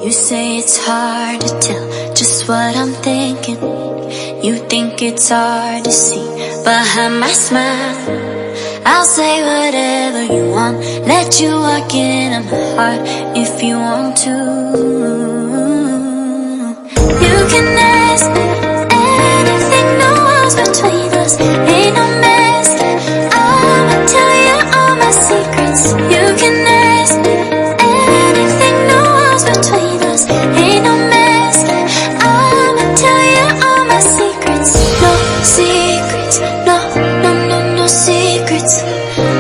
You say it's hard to tell just what I'm thinking. You think it's hard to see behind my smile. I'll say whatever you want, let you walk into my heart if you want to. You can ask me anything, no walls between us, ain't no mess. I'ma tell you all my secrets. You can ask me anything, no walls between us, ain't no mess. I'ma tell you all my secrets. No secrets, no, no, no, no secrets.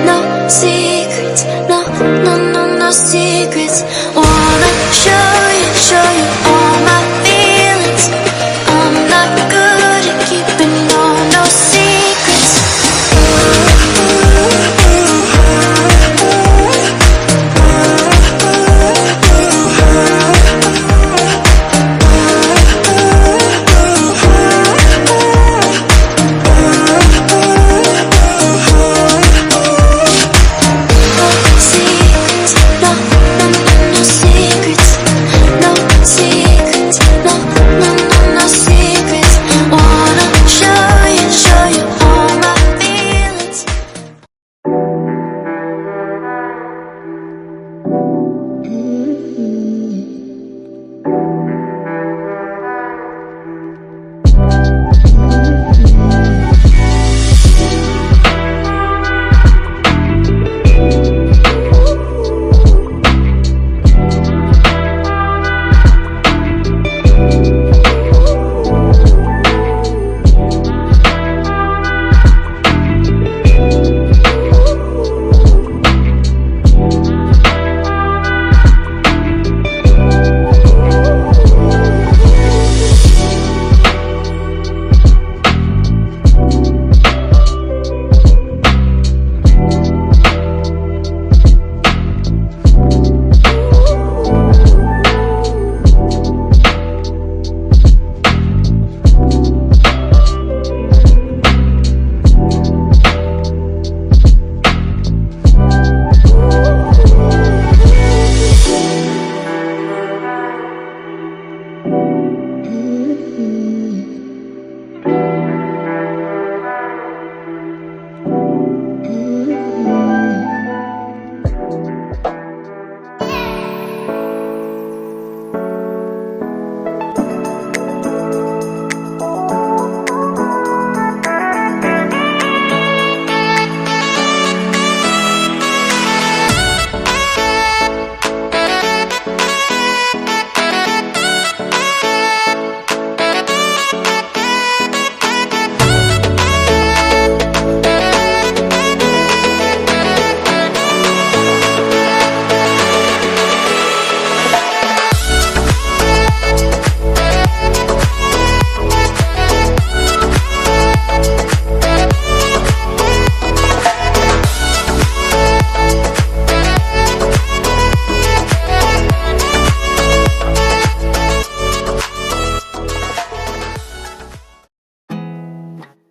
No secrets, no, no, no, no secrets. Wanna show you all my feelings. I'm not good at keeping no secrets.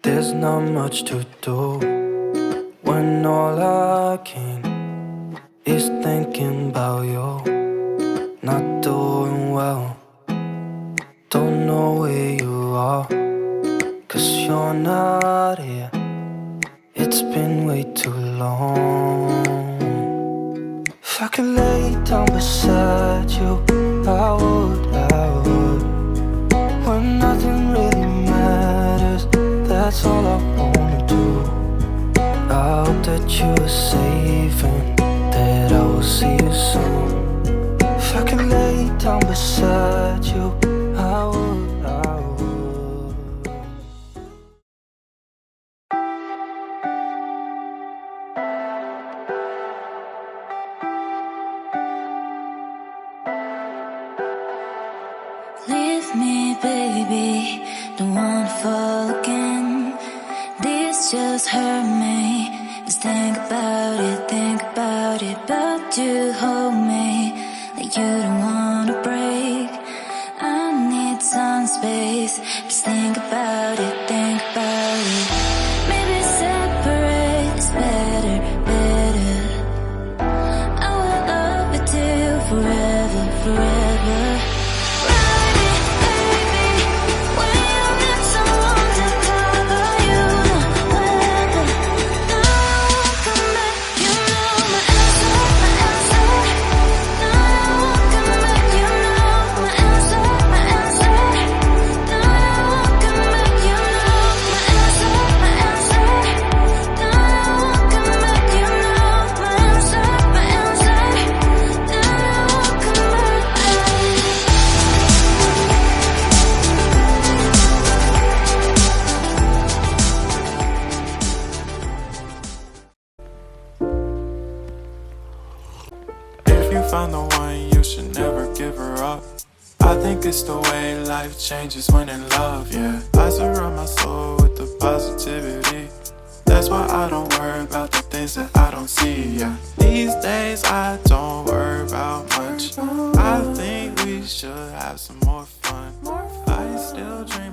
There's not much to do when all I can is thinking about you. Not doing well, don't know where you are, 'cause you're not here. It's been way too long. If I could lay down beside you, I would. When nothing really matters, that's all I wanna do. I hope that you are safe and that I will see you soon. If I could lay down beside you, I would. Leave me, baby, don't wanna fall again. This just hurt me. Just think about it, but you hold me like you don't wanna break. I need some space. Just think about it. Maybe separate is better. I will love you till forever. It's the way life changes when in love, yeah. I surround my soul with the positivity. That's why I don't worry about the things that I don't see, yeah. These days I don't worry about much. I think we should have some more fun. I still dream